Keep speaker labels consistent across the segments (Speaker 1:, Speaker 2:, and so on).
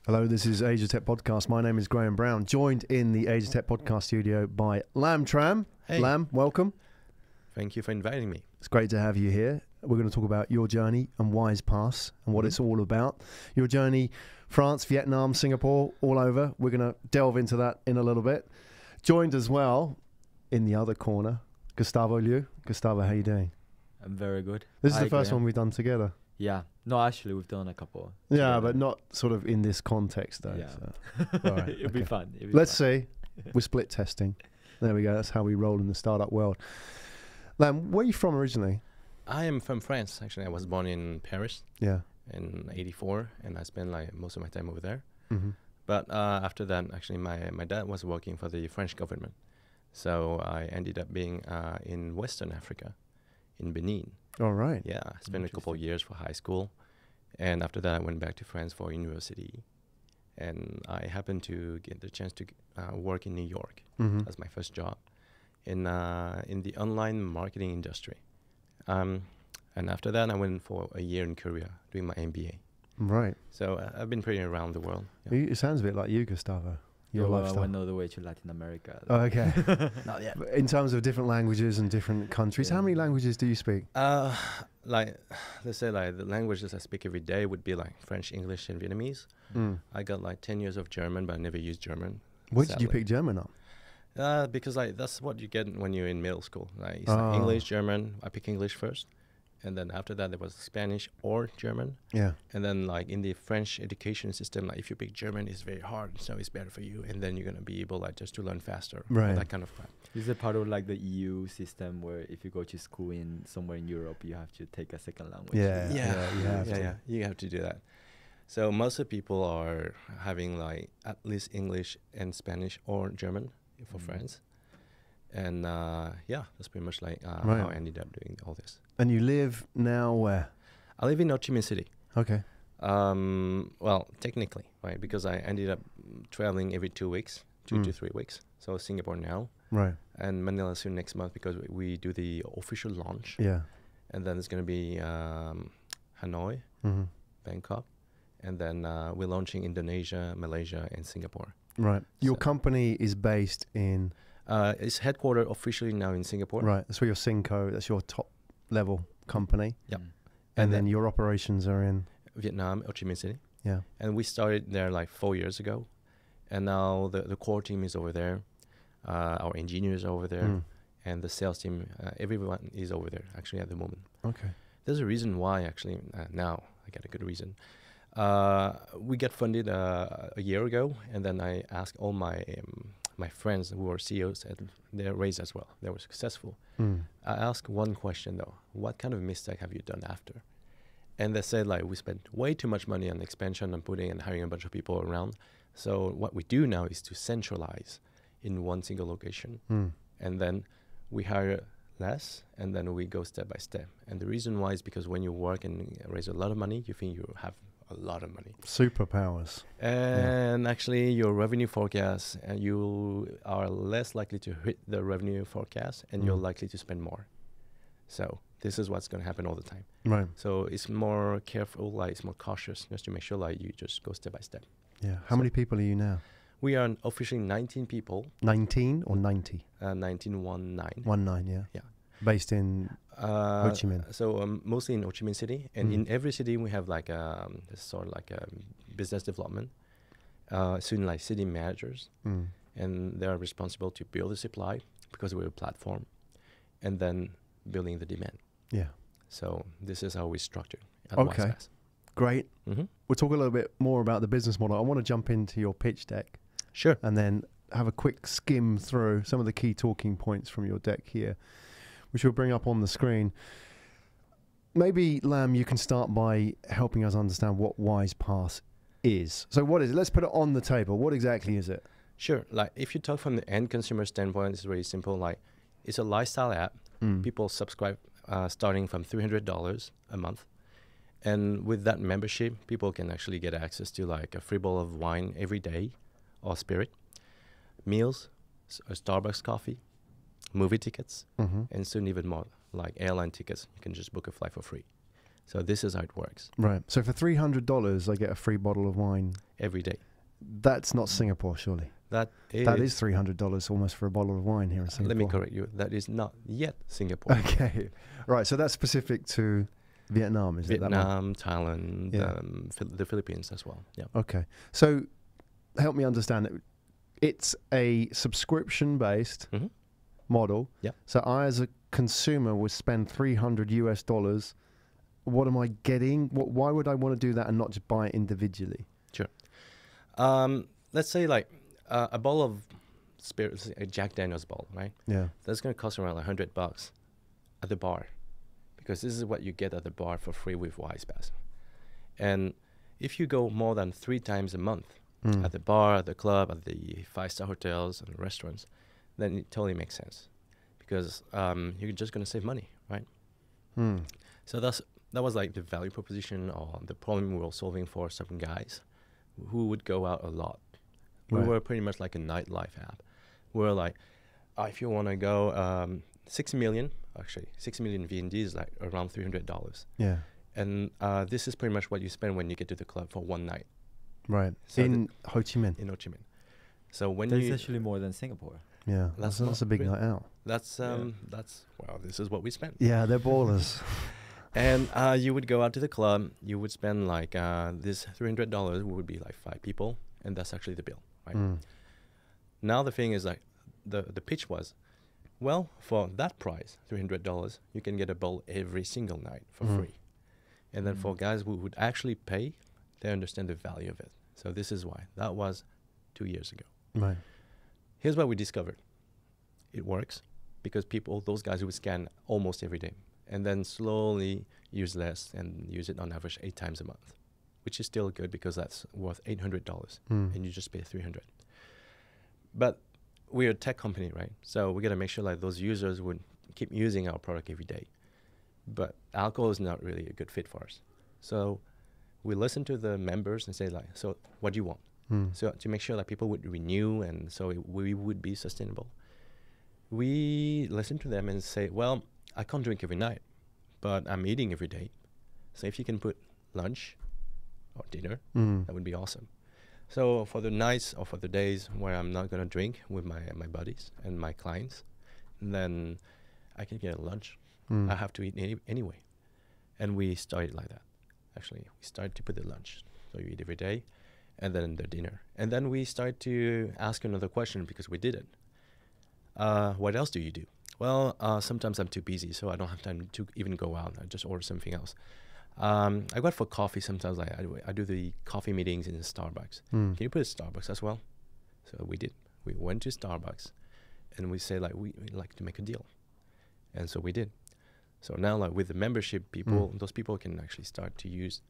Speaker 1: Hello, this is Asia Tech Podcast. My name is Graham Brown, joined in the Asia Tech Podcast studio by Tran.
Speaker 2: Hey.
Speaker 1: Lam, welcome.
Speaker 2: Thank you for inviting me.
Speaker 1: It's great to have you here. We're going to talk about your journey and WisePass and what it's all about. Your journey, France, Vietnam, Singapore, all over. We're going to delve into that in a little bit. Joined as well, in the other corner, Gustavo Liu. Gustavo, how you doing?
Speaker 3: I'm very good.
Speaker 1: This is the first one we've done together.
Speaker 3: Yeah. No, actually, we've done a couple.
Speaker 1: Yeah, but not sort of in this context, though.
Speaker 3: Yeah.
Speaker 1: So. All right,
Speaker 3: It'll be fun.
Speaker 1: Let's see. We're split testing. There we go. That's how we roll in the startup world. Lam, where are you from originally?
Speaker 2: I am from France. Actually, I was born in Paris.
Speaker 1: Yeah.
Speaker 2: In '84, and I spent like most of my time over there.
Speaker 1: Mm-hmm.
Speaker 2: But after that, actually, my dad was working for the French government, so I ended up being in Western Africa, in Benin.
Speaker 1: All right.
Speaker 2: Yeah, I spent a couple of years for high school, and after that, I went back to France for university, and I happened to get the chance to work in New York.
Speaker 1: Mm-hmm.
Speaker 2: As my first job in the online marketing industry. And after that, I went for a year in Korea doing my MBA.
Speaker 1: Right.
Speaker 2: So I've been pretty around the world. Yeah.
Speaker 1: It sounds a bit like you, Gustavo. Your lifestyle.
Speaker 3: I went all the way to Latin America.
Speaker 1: Oh, okay.
Speaker 3: Not yet.
Speaker 1: In terms of different languages and different countries, how many languages do you speak?
Speaker 2: Like, let's say like the languages I speak every day would be like French, English, and Vietnamese.
Speaker 1: Mm.
Speaker 2: I got like 10 years of German, but I never used German.
Speaker 1: Why did you pick German up?
Speaker 2: Because like that's what you get when you're in middle school. Like, it's like English, German. I pick English first, and then after that there was Spanish or German.
Speaker 1: Yeah.
Speaker 2: And then like in the French education system, like if you pick German, it's very hard, so it's better for you, and then you're gonna be able like just to learn faster.
Speaker 1: Right.
Speaker 2: That kind of crap.
Speaker 3: Is it part of like the EU system where if you go to school in somewhere in Europe, you have to take a second language?
Speaker 1: Yeah.
Speaker 2: Yeah, you have to do that. So most of the people are having like at least English and Spanish or German for France. And yeah, that's pretty much like how I ended up doing all this.
Speaker 1: And you live now where?
Speaker 2: I live in Ho Chi Minh City.
Speaker 1: Okay.
Speaker 2: Well, technically, right, because I ended up traveling every 2 weeks, 2 to 3 weeks. So Singapore now.
Speaker 1: Right.
Speaker 2: And Manila soon next month because we do the official launch.
Speaker 1: Yeah.
Speaker 2: And then it's going to be Hanoi, Bangkok. And then we're launching Indonesia, Malaysia, and Singapore.
Speaker 1: Right. Your company is based in?
Speaker 2: It's headquartered officially now in Singapore.
Speaker 1: Right. That's where your Synco, that's your top level company.
Speaker 2: Yep.
Speaker 1: And then your operations are in?
Speaker 2: Vietnam, Ho Chi Minh City.
Speaker 1: Yeah.
Speaker 2: And we started there like 4 years ago. And now the core team is over there. Our engineers are over there. And the sales team, everyone is over there actually at the moment.
Speaker 1: Okay.
Speaker 2: There's a reason why actually now. I got a good reason. We got funded a year ago, and then I asked all my my friends who were CEOs, and they raised as well. They were successful. I asked one question though: what kind of mistake have you done after? And they said like we spent way too much money on expansion and putting and hiring a bunch of people around. So what we do now is to centralize in one single location, and then we hire less, and then we go step by step. And the reason why is because when you work and raise a lot of money, you think you have a lot of money.
Speaker 1: Superpowers.
Speaker 2: And actually your revenue forecast, you are less likely to hit the revenue forecast, and you're likely to spend more. So this is what's going to happen all the time.
Speaker 1: Right.
Speaker 2: So it's more careful, like it's more cautious, just to make sure like you just go step by step.
Speaker 1: Yeah. How many people are you now?
Speaker 2: We are officially 19 people.
Speaker 1: 19 or 90?
Speaker 2: 19.
Speaker 1: 19, yeah.
Speaker 2: Yeah.
Speaker 1: Based in Ho Chi Minh.
Speaker 2: So mostly in Ho Chi Minh City, and in every city we have like sort of like a business development, soon like city managers, and they are responsible to build the supply because we're a platform, and then building the demand.
Speaker 1: Yeah.
Speaker 2: So this is how we structure at
Speaker 1: Okay.
Speaker 2: WisePass.
Speaker 1: Great. We'll talk a little bit more about the business model. I want to jump into your pitch deck.
Speaker 2: Sure.
Speaker 1: And then have a quick skim through some of the key talking points from your deck here, which we'll bring up on the screen. Maybe, Lam, you can start by helping us understand what WisePass is. So what is it? Let's put it on the table. What exactly is it?
Speaker 2: Sure. Like if you talk from the end consumer standpoint, it's very simple. Like it's a lifestyle app. People subscribe starting from $300 a month. And with that membership, people can actually get access to like a free bottle of wine every day or spirit, meals, a Starbucks coffee, movie tickets, and soon even more like airline tickets. You can just book a flight for free. So this is how it works.
Speaker 1: Right. So for $300, I get a free bottle of wine
Speaker 2: every day.
Speaker 1: That's not Singapore, surely.
Speaker 2: That
Speaker 1: That is $300 almost for a bottle of wine here in Singapore.
Speaker 2: Let me correct you. That is not yet Singapore.
Speaker 1: Okay, right. So that's specific to Vietnam, is it? That one?
Speaker 2: Vietnam, Thailand,
Speaker 1: Yeah.
Speaker 2: the Philippines as well. Yeah.
Speaker 1: Okay. So help me understand it. It's a subscription-based
Speaker 2: Mhm.
Speaker 1: model.
Speaker 2: Yeah.
Speaker 1: So I, as a consumer, would spend $300. What am I getting? Why would I want to do that and not just buy it individually?
Speaker 2: Let's say like a bottle of spirits, a Jack Daniel's bottle, right?
Speaker 1: Yeah.
Speaker 2: That's going to cost around $100 at the bar, because this is what you get at the bar for free with WisePass. And if you go more than 3 times a month at the bar, at the club, at the 5-star hotels and restaurants, then it totally makes sense, because you're just going to save money, right?
Speaker 1: Mm.
Speaker 2: So that was like the value proposition or the problem we were solving for some guys who would go out a lot. We
Speaker 1: Right.
Speaker 2: were pretty much like a nightlife app. We were like, if you want to go 6 million VND is like around $300.
Speaker 1: Yeah.
Speaker 2: And this is pretty much what you spend when you get to the club for one night
Speaker 1: Right.
Speaker 2: So
Speaker 1: in Ho Chi Minh.
Speaker 2: in Ho Chi Minh. So when
Speaker 3: That's
Speaker 2: you
Speaker 3: actually more than Singapore.
Speaker 1: Yeah.
Speaker 2: That's
Speaker 1: That's a
Speaker 2: not
Speaker 1: big
Speaker 2: really-
Speaker 1: night out.
Speaker 2: that's
Speaker 3: Yeah.
Speaker 2: well, this is what we spent.
Speaker 1: Yeah, they're ballers.
Speaker 2: And you would go out to the club. You would spend like this $300 would be like 5 people, and that's actually the bill, right?
Speaker 1: Mm.
Speaker 2: Now the thing is like the pitch was, well, for that price, $300, you can get a bowl every single night for
Speaker 1: Mhm.
Speaker 2: free. And then for guys who would actually pay, they understand the value of it. So this is why. That was 2 years ago.
Speaker 1: Right.
Speaker 2: Here's what we discovered. It works because those guys who would scan almost every day and then slowly use less and use it on average 8 times a month, which is still good because that's worth $800
Speaker 1: Mm.
Speaker 2: and you just pay $300. But we're a tech company, right? So we got to make sure like those users would keep using our product every day. But alcohol is not really a good fit for us. So we listen to the members and say like, so what do you want?
Speaker 1: Mm.
Speaker 2: So to make sure that people would renew and so we would be sustainable, we listen to them and say, well, I can't drink every night, but I'm eating every day. So if you can put lunch or dinner,
Speaker 1: Mm.
Speaker 2: that would be awesome. So for the nights or for the days where I'm not going to drink with my buddies and my clients, then I can get a lunch.
Speaker 1: Mm.
Speaker 2: I have to eat anyway. And we started like that. Actually, we started to put the lunch. So you eat every day and then the dinner. And then we started to ask another question because we did it. What else do you do? Well, sometimes I'm too busy, so I don't have time to even go out. I just order something else. I go out for coffee sometimes. I do the coffee meetings in Starbucks.
Speaker 1: Mm.
Speaker 2: Can you put a Starbucks as well? So we did. We went to Starbucks and we say like, we'd like to make a deal. And so we did. So now like with the membership people, those people can actually start to use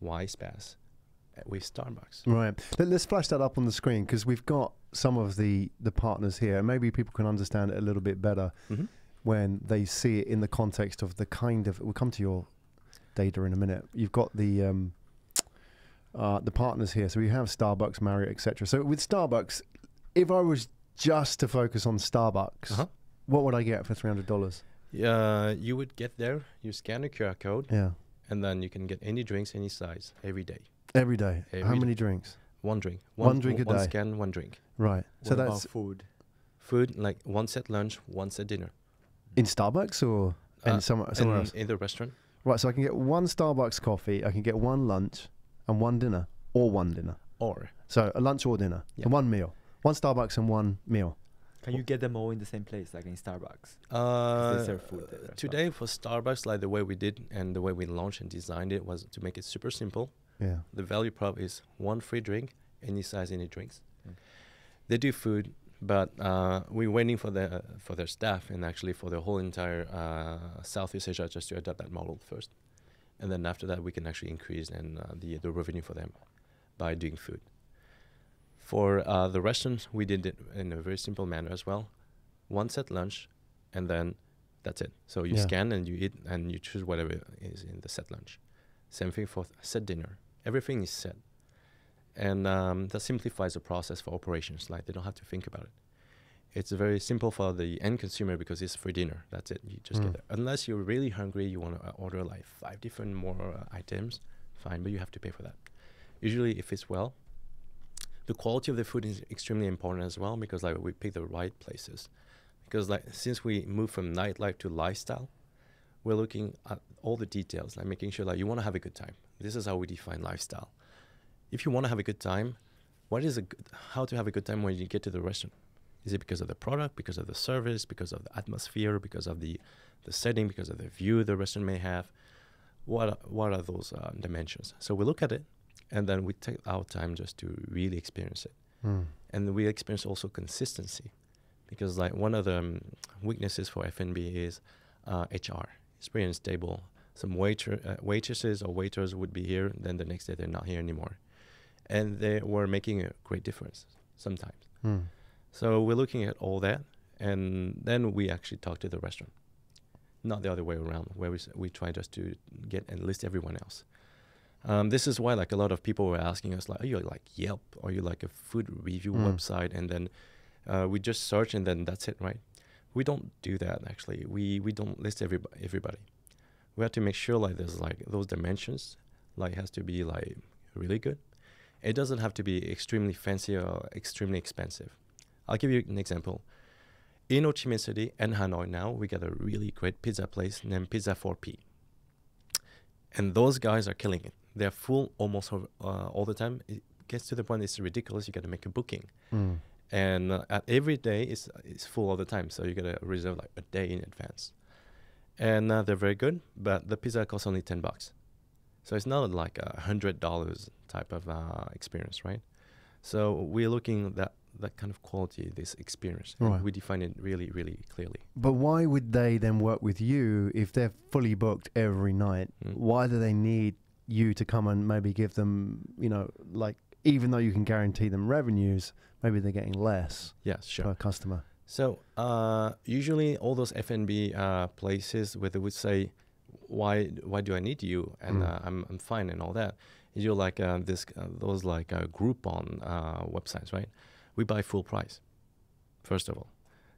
Speaker 2: WisePass with Starbucks.
Speaker 1: Right. Let's flash that up on the screen because we've got some of the partners here. And maybe people can understand it a little bit better
Speaker 2: Mm-hmm.
Speaker 1: when they see it in the context of the kind of. We'll come to your data in a minute. You've got the partners here. So we have Starbucks, Marriott, etc. So with Starbucks, if I was just to focus on Starbucks,
Speaker 2: Uh-huh.
Speaker 1: what would I get for $300?
Speaker 2: You would get there, you scan a QR code,
Speaker 1: Yeah.
Speaker 2: and then you can get any drinks, any size, every day.
Speaker 1: Every day. How
Speaker 2: Every
Speaker 1: many drinks?
Speaker 2: One drink.
Speaker 1: One drink a
Speaker 2: One
Speaker 1: day.
Speaker 2: scan, one drink.
Speaker 1: Right.
Speaker 3: What
Speaker 1: So
Speaker 3: about
Speaker 1: that's
Speaker 3: food?
Speaker 2: Food, like one set lunch, one set dinner.
Speaker 1: in Starbucks or in somewhere else?
Speaker 2: In the restaurant.
Speaker 1: Right. So I can get one Starbucks coffee. I can get one lunch and one dinner, or one dinner.
Speaker 2: Or
Speaker 1: So a lunch or dinner,
Speaker 2: Yeah.
Speaker 1: and one meal. One Starbucks and one meal.
Speaker 3: Can you get them all in the same place, like in Starbucks? 'Cause they serve food there as well.
Speaker 2: today for Starbucks, like the way we did and the way we launched and designed it was to make it super simple.
Speaker 1: Yeah.
Speaker 2: The value prop is one free drink, any size, any drinks.
Speaker 3: Mm.
Speaker 2: They do food, but we're waiting for their staff and actually for the whole entire Southeast Asia just to adopt that model first, and then after that we can actually increase and the revenue for them by doing food. For the restaurants, we did it in a very simple manner as well. One set lunch, and then that's it. So you
Speaker 1: Yeah.
Speaker 2: scan and you eat and you choose whatever is in the set lunch. Same thing for set dinner. Everything is set. And that simplifies the process for operations. Like they don't have to think about it. It's very simple for the end consumer because it's free dinner. That's it. You just
Speaker 1: Mm.
Speaker 2: get it. Unless you're really hungry, you want to order like 5 different more items, fine, but you have to pay for that. Usually if it's well, The quality of the food is extremely important as well, because like we pick the right places. Because like since we move from nightlife to lifestyle, we're looking at all the details, like making sure like you want to have a good time. This is how we define lifestyle. If you want to have a good time, how to have a good time when you get to the restaurant? Is it because of the product, because of the service, because of the atmosphere, because of the setting, because of the view the restaurant may have? What are those dimensions? So we look at it, and then we take our time just to really experience it. And we experience also consistency, because like one of the weaknesses for F&B is HR. It's pretty unstable. Some waitresses or waiters would be here, then the next day they're not here anymore. And they were making a great difference sometimes. So we're looking at all that, and then we actually talk to the restaurant. Not the other way around, where we try just to get and list everyone else. This is why like a lot of people were asking us, like, are you like Yelp? Or are you like a food review website? And then we just search and then that's it, right? We don't do that, actually. We don't list everybody. We have to make sure like there's like those dimensions, like it has to be like really good. It doesn't have to be extremely fancy or extremely expensive. I'll give you an example. In Ho Chi Minh City and Hanoi now, we got a really great pizza place named Pizza 4P. And those guys are killing it. They're full almost all the time. It gets to the point it's ridiculous. You got to make a booking. And at every day, it's full all the time. So you got to reserve like a day in advance. And they're very good, but the pizza costs only $10. So it's not like $100 type of experience, right? So we're looking at that kind of quality, this experience.
Speaker 1: Right.
Speaker 2: We define it really, really clearly.
Speaker 1: But why would they then work with you if they're fully booked every night? Why do they need you to come and maybe give them, you know, like, even though you can guarantee them revenues, maybe they're getting less per customer? So
Speaker 2: usually all those F&B places where they would say, why do I need you? And I'm fine and all that. You're like those like Groupon websites, right? We buy full price, first of all.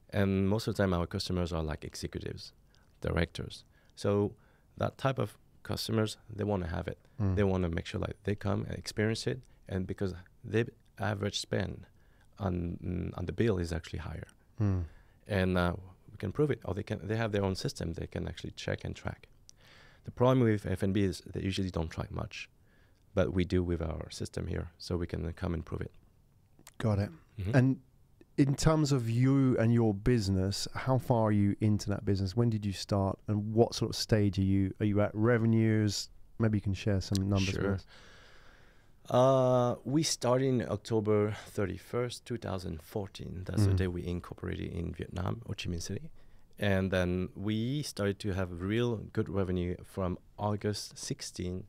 Speaker 2: And most of the time our customers are like executives, directors. So that type of customers, they want to have it. They want to make sure like they come and experience it. And because the average spend on the bill is actually higher. And we can prove it. Or they have their own system. They can actually check and track. The problem with F&B is they usually don't track much. But we do with our system here. So we can come and prove it.
Speaker 1: Got it. And in terms of you and your business, how far are you into that business? When did you start, and what sort of stage are you? Are you at revenues? Maybe you can share some numbers with
Speaker 2: us. We started in October 31st, 2014. That's the day we incorporated in Vietnam, Ho Chi Minh City. And then we started to have real good revenue from August 16,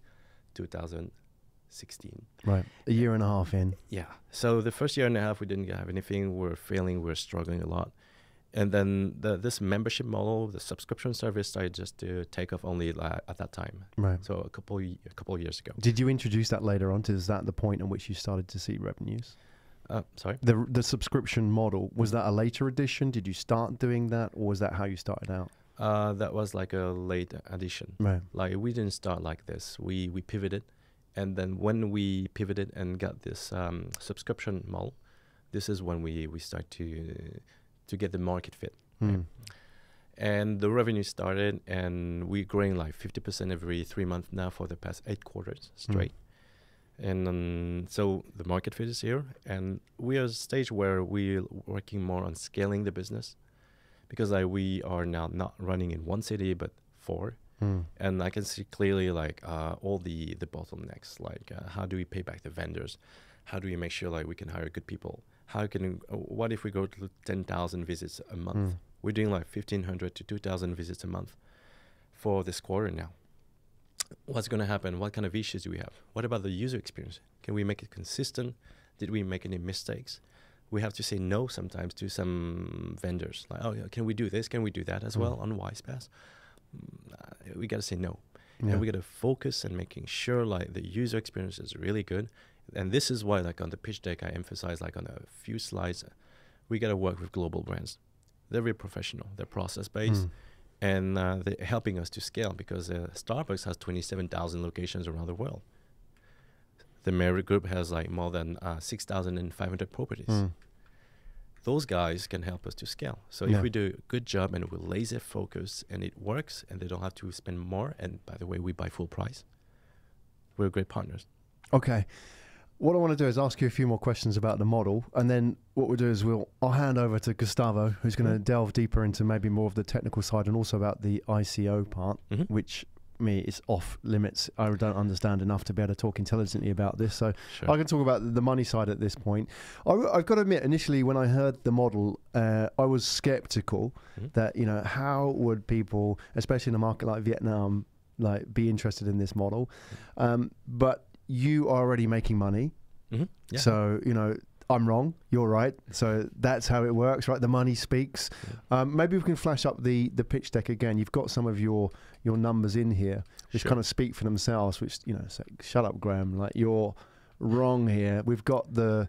Speaker 2: 2016.
Speaker 1: Right. A year and a half in.
Speaker 2: Yeah. So the first year and a half, we didn't have anything. We were failing. We were struggling a lot. And then this membership model, the subscription service started just to take off only at that time.
Speaker 1: Right.
Speaker 2: So a couple of years ago.
Speaker 1: Did you introduce that later on? Is that the point at which you started to see revenues?
Speaker 2: Sorry?
Speaker 1: The subscription model, was that a later addition? Did you start doing that, or was that how you started out?
Speaker 2: That was like a late addition.
Speaker 1: Right.
Speaker 2: Like we didn't start like this. We pivoted. And then when we pivoted and got this subscription model, this is when we start to get the market fit. Right? And the revenue started, and we're growing like 50% every 3 months now for the past 8 quarters straight. And so the market fit is here, and we are at a stage where we're working more on scaling the business, because we are now not running in 1 city but 4. And I can see clearly like all the bottlenecks, like how do we pay back the vendors? How do we make sure like we can hire good people? What if we go to 10,000 visits a month? We're doing like 1,500 to 2,000 visits a month for this quarter now. What's going to happen? What kind of issues do we have? What about the user experience? Can we make it consistent? Did we make any mistakes? We have to say no sometimes to some vendors. Like, oh, can we do this? Can we do that as well on WisePass? We got to say no. And we got to focus on making sure like the user experience is really good. And this is why like on the pitch deck, I emphasize like on a few slides, we got to work with global brands. They're very professional. They're process-based. And they're helping us to scale, because Starbucks has 27,000 locations around the world. The Marriott Group has like more than 6,500 properties.
Speaker 1: Mm.
Speaker 2: Those guys can help us to scale. So
Speaker 1: Yeah.
Speaker 2: if we do a good job and we're laser focused and it works and they don't have to spend more, and by the way, we buy full price, we're great partners.
Speaker 1: Okay. What I want to do is ask you a few more questions about the model, and then what we'll do is I'll hand over to Gustavo, who's going to delve deeper into maybe more of the technical side and also about the ICO part, which me is off limits. I don't understand enough to be able to talk intelligently about this, so
Speaker 2: Sure.
Speaker 1: I can talk about the money side at this point. I've got to admit, initially when I heard the model, I was skeptical that, you know, how would people, especially in a market like Vietnam, like be interested in this model? But you are already making money.
Speaker 2: Yeah.
Speaker 1: So, you know, I'm wrong, you're right. So that's how it works, right? The money speaks. Maybe we can flash up the pitch deck again. You've got some of your numbers in here, which
Speaker 2: Sure.
Speaker 1: kind of speak for themselves, which, you know, say, shut up, Graham, like you're wrong here. We've got the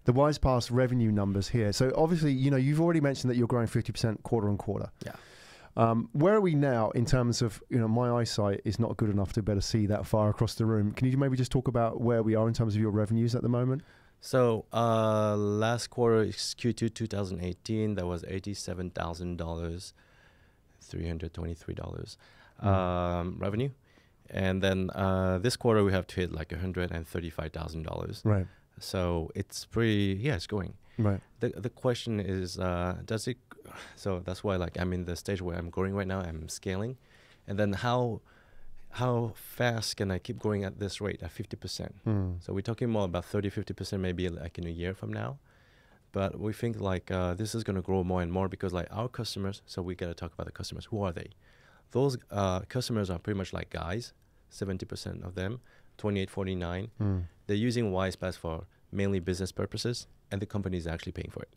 Speaker 1: WisePass revenue numbers here. So obviously, you know, you've already mentioned that you're growing 50% quarter on quarter.
Speaker 2: Yeah.
Speaker 1: Where are we now in terms of, you know, my eyesight is not good enough to better see that far across the room. Can you maybe just talk about where we are in terms of your revenues at the moment?
Speaker 2: So last quarter is Q2 2018. That was $87,000, $323 revenue, and then this quarter we have to hit like $135,000.
Speaker 1: Right.
Speaker 2: So it's pretty. Yeah, it's going.
Speaker 1: Right.
Speaker 2: The question is, does it? So that's why like I'm in the stage where I'm growing right now. I'm scaling, and then how fast can I keep growing at this rate at 50%? So we're talking more about 30-50% maybe like in a year from now. But we think like this is going to grow more and more because like our customers, so we got to talk about the customers. Who are they? Those customers are pretty much like guys, 70% of them, 28, 49. They're using WisePass for mainly business purposes, and the company is actually paying for it.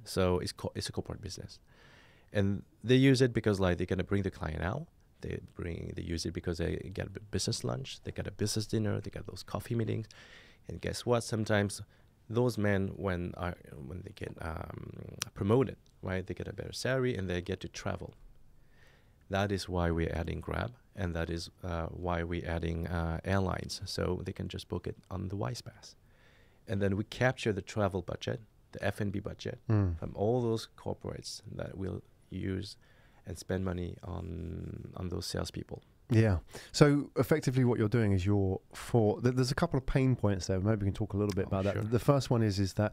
Speaker 2: So it's a corporate business. And they use it because like they're going to bring the client out. They use it because they get a business lunch, they get a business dinner, they get those coffee meetings. And guess what? Sometimes those men, when they get promoted, right, they get a better salary and they get to travel. That is why we're adding Grab, and that is why we're adding airlines, so they can just book it on the WisePass. And then we capture the travel budget, the F&B budget from all those corporates that will use and spend money on those salespeople.
Speaker 1: Yeah. So effectively what you're doing is there's a couple of pain points there. Maybe we can talk a little bit about
Speaker 2: Sure.
Speaker 1: that. The first one is that,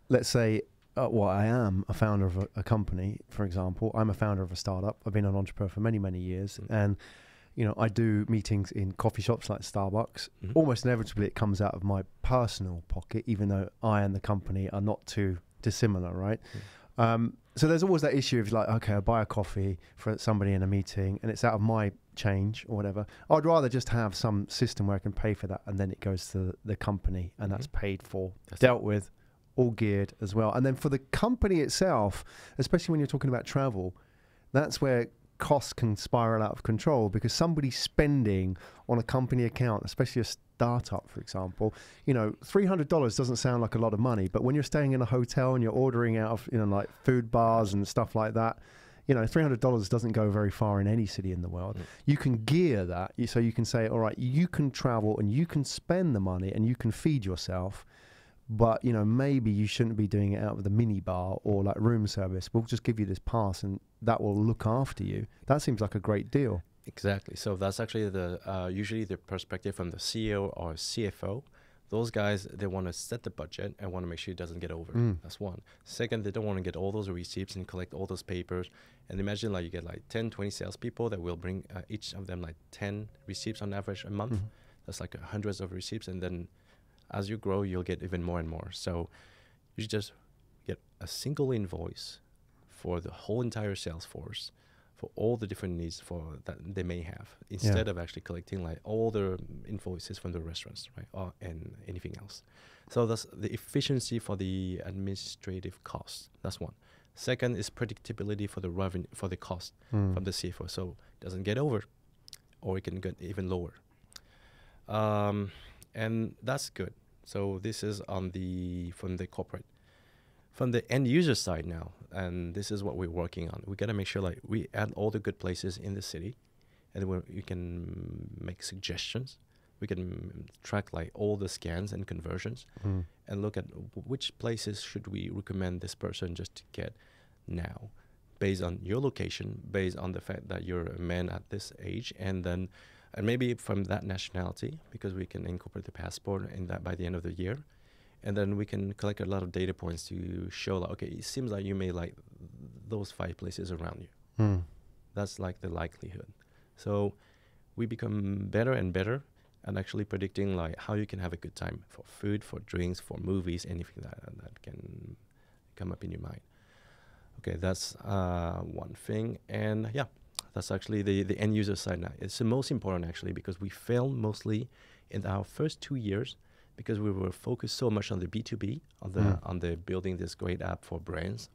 Speaker 1: let's say, I am a founder of a company, for example. I'm a founder of a startup. I've been an entrepreneur for many, many years. And, you know, I do meetings in coffee shops like Starbucks. Almost inevitably it comes out of my personal pocket, even though I and the company are not too dissimilar, right? So there's always that issue of like, okay, I buy a coffee for somebody in a meeting and it's out of my change or whatever. I'd rather just have some system where I can pay for that and then it goes to the company and that's paid for, dealt with, all geared as well. And then for the company itself, especially when you're talking about travel, that's where costs can spiral out of control because somebody's spending on a company account, especially a startup, for example, you know, $300 doesn't sound like a lot of money, but when you're staying in a hotel and you're ordering out of, you know, like food bars and stuff like that, you know, $300 doesn't go very far in any city in the world. You can gear that so you can say, all right, you can travel and you can spend the money and you can feed yourself, but, you know, maybe you shouldn't be doing it out of the mini bar or like room service. We'll just give you this pass and that will look after you. That seems like a great deal.
Speaker 2: Exactly. So that's actually usually the perspective from the CEO or CFO. Those guys, they want to set the budget and want to make sure it doesn't get over. That's one. Second, they don't want to get all those receipts and collect all those papers. And imagine like you get like 10, 20 salespeople that will bring each of them like 10 receipts on average a month. That's like hundreds of receipts. And then as you grow, you'll get even more and more. So you just get a single invoice for the whole entire sales force for all the different needs that they may have, instead of actually collecting like all the invoices from the restaurants, right, and anything else. So that's the efficiency for the administrative costs. That's one. Second is predictability for the revenue, for the cost from the CFO, so it doesn't get over, or it can get even lower. And that's good. So this is from the corporate. From the end user side now, and this is what we're working on. We got to make sure like we add all the good places in the city, and we can make suggestions We can track like all the scans and conversions and look at which places should we recommend this person just to get now, based on your location, based on the fact that you're a man at this age, and then and maybe from that nationality, because we can incorporate the passport in that by the end of the year. And then we can collect a lot of data points to show like, okay, it seems like you may like those 5 places around you. That's like the likelihood. So we become better and better at actually predicting like how you can have a good time for food, for drinks, for movies, anything that can come up in your mind. Okay, that's one thing. And yeah, that's actually the end user side now. It's the most important actually, because we failed mostly in our first 2 years because we were focused so much on the B2B, on the building this great app for brands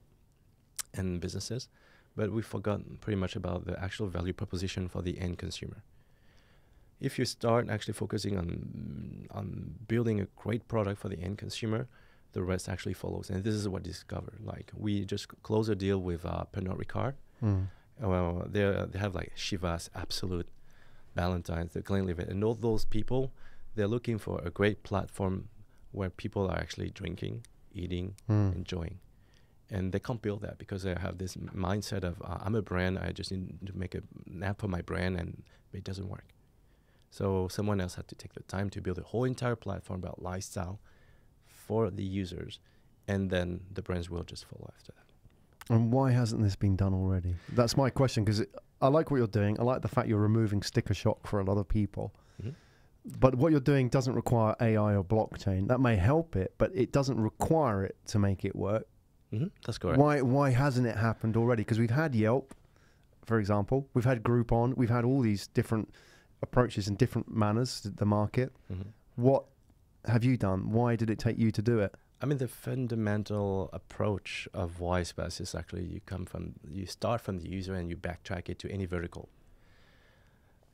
Speaker 2: and businesses, but we forgot pretty much about the actual value proposition for the end consumer. If you start actually focusing on building a great product for the end consumer, the rest actually follows. And this is what I discovered. Like we just closed a deal with Pernod Ricard. Well, they have like Chivas, Absolute, Valentine's, the Glenlivet, and all those people, they're looking for a great platform where people are actually drinking, eating, enjoying. And they can't build that because they have this mindset of, I'm a brand, I just need to make an app for my brand, and it doesn't work. So someone else had to take the time to build a whole entire platform about lifestyle for the users, and then the brands will just follow after that.
Speaker 1: And why hasn't this been done already? That's my question, because I like what you're doing. I like the fact you're removing sticker shock for a lot of people. But what you're doing doesn't require AI or blockchain. That may help it, but it doesn't require it to make it work.
Speaker 2: That's correct.
Speaker 1: Why hasn't it happened already? Because we've had Yelp, for example. We've had Groupon. We've had all these different approaches in different manners to the market. What have you done? Why did it take you to do it?
Speaker 2: I mean, the fundamental approach of WisePass is actually you start from the user and you backtrack it to any vertical.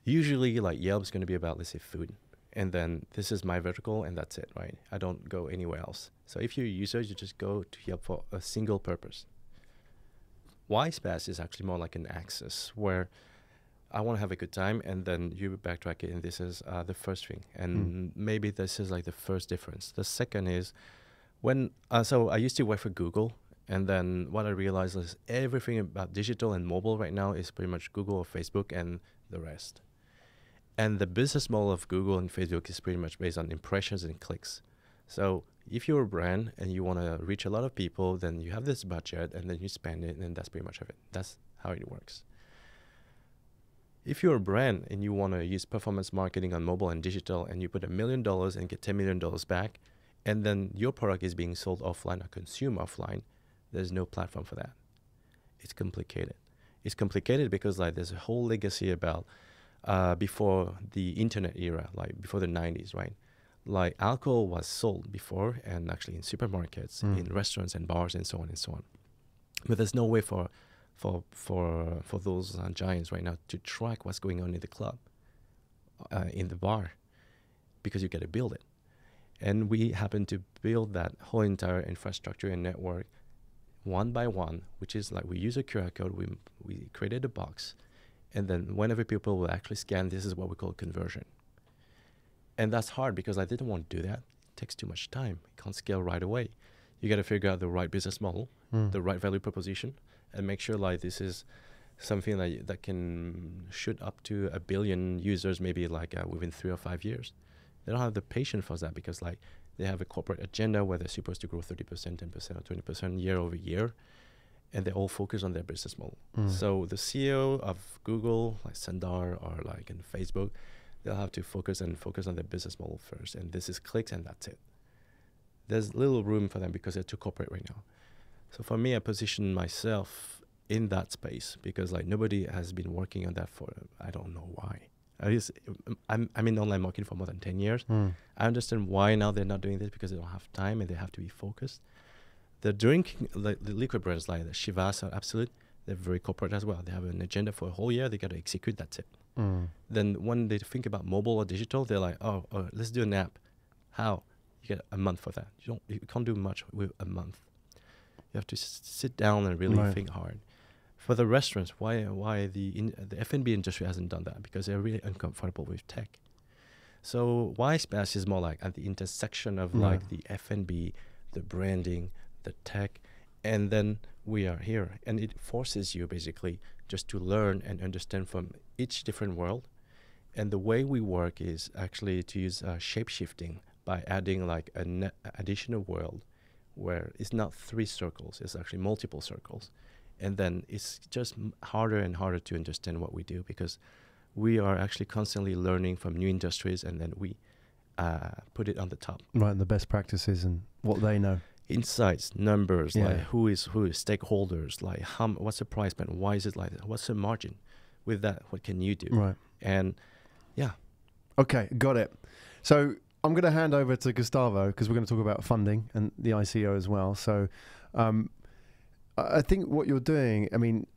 Speaker 2: Usually, like Yelp's going to be about, let's say, food. And then this is my vertical and that's it, right? I don't go anywhere else. So if you're a user, you just go to Yelp for a single purpose. WisePass is actually more like an axis where I want to have a good time, and then you backtrack it, and this is the first thing. And maybe this is like the first difference. The second is so I used to work for Google, and then what I realized is everything about digital and mobile right now is pretty much Google or Facebook and the rest. And the business model of Google and Facebook is pretty much based on impressions and clicks. So if you're a brand and you want to reach a lot of people, then you have this budget and then you spend it, and that's pretty much of it. That's how it works. If you're a brand and you want to use performance marketing on mobile and digital, and you put $1 million and get $10 million back, and then your product is being sold offline or consumed offline, there's no platform for that. It's complicated. It's complicated because like there's a whole legacy about before the internet era, like before the 90s, right? Like alcohol was sold before, and actually in supermarkets, in restaurants and bars and so on and so on. But there's no way for those giants right now to track what's going on in the club, in the bar, because you got to build it. And we happen to build that whole entire infrastructure and network one by one, which is like we use a QR code, we created a box, and then whenever people will actually scan, this is what we call conversion. And that's hard because I didn't want to do that. It takes too much time. It can't scale right away. You got to figure out the right business model, the right value proposition, and make sure like this is something that can shoot up to 1 billion users, maybe like within 3 or 5 years. They don't have the patience for that because like they have a corporate agenda where they're supposed to grow 30%, 10%, or 20% year over year, and they all focus on their business model. So the CEO of Google, like Sundar, or like in Facebook, they'll have to focus on their business model first, and this is clicks, and that's it. There's little room for them because they're too corporate right now. So for me, I position myself in that space because like nobody has been working on that for I don't know why. I'm in online marketing for more than 10 years. I understand why now they're not doing this because they don't have time and they have to be focused. The drinking, like the liquid brands like the Chivas or Absolute, they're very corporate as well. They have an agenda for a whole year. They got to execute. That's it. Then when they think about mobile or digital, they're like, oh, let's do an app. How? You get a month for that. You can't do much with a month. You have to sit down and really think hard. For the restaurants, why the F&B industry hasn't done that? Because they're really uncomfortable with tech. So WisePass is more like at the intersection of like the F&B, the branding, the tech, and then we are here. And it forces you basically just to learn and understand from each different world. And the way we work is actually to use shape-shifting by adding like an additional world where it's not 3 circles, it's actually multiple circles. And then it's just harder and harder to understand what we do because we are actually constantly learning from new industries, and then we put it on the top.
Speaker 1: Right, and the best practices and what they know.
Speaker 2: Insights, numbers, like who is stakeholders, like what's the price point, why is it like that, what's the margin? With that, what can you do?
Speaker 1: Right.
Speaker 2: And yeah.
Speaker 1: Okay, got it. So I'm going to hand over to Gustavo because we're going to talk about funding and the ICO as well. So I think what you're doing, I mean,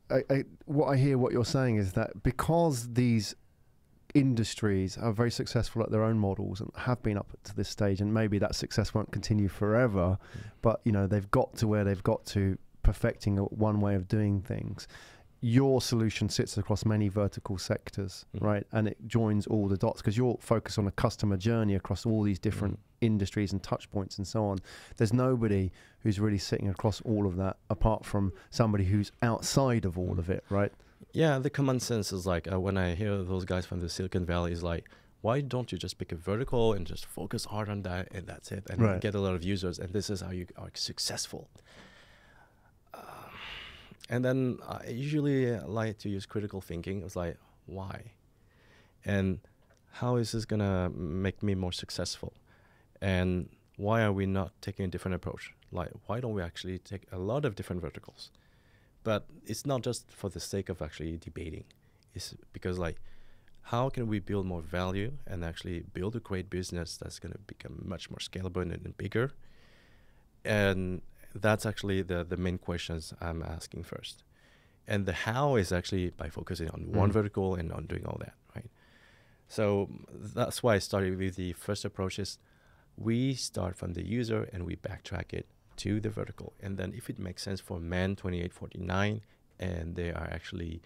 Speaker 1: what I hear what you're saying is that because these industries are very successful at their own models and have been up to this stage, and maybe that success won't continue forever, but you know, they've got to where they've got to perfecting one way of doing things. Your solution sits across many vertical sectors, right? And it joins all the dots because you're focused on a customer journey across all these different industries and touch points and so on. There's nobody who's really sitting across all of that apart from somebody who's outside of all of it, right?
Speaker 2: Yeah, the common sense is like when I hear those guys from the Silicon Valley is like, why don't you just pick a vertical and just focus hard on that and that's it, and get a lot of users, and this is how you are successful. And then I usually like to use critical thinking. It's like, why? And how is this going to make me more successful? And why are we not taking a different approach? Like, why don't we actually take a lot of different verticals? But it's not just for the sake of actually debating. It's because, like, how can we build more value and actually build a great business that's going to become much more scalable and bigger? And that's actually the main questions I'm asking first. And the how is actually by focusing on one vertical and on doing all that, right? So that's why I started with the first approach is we start from the user and we backtrack it to the vertical. And then if it makes sense for men 28, 49, and they are actually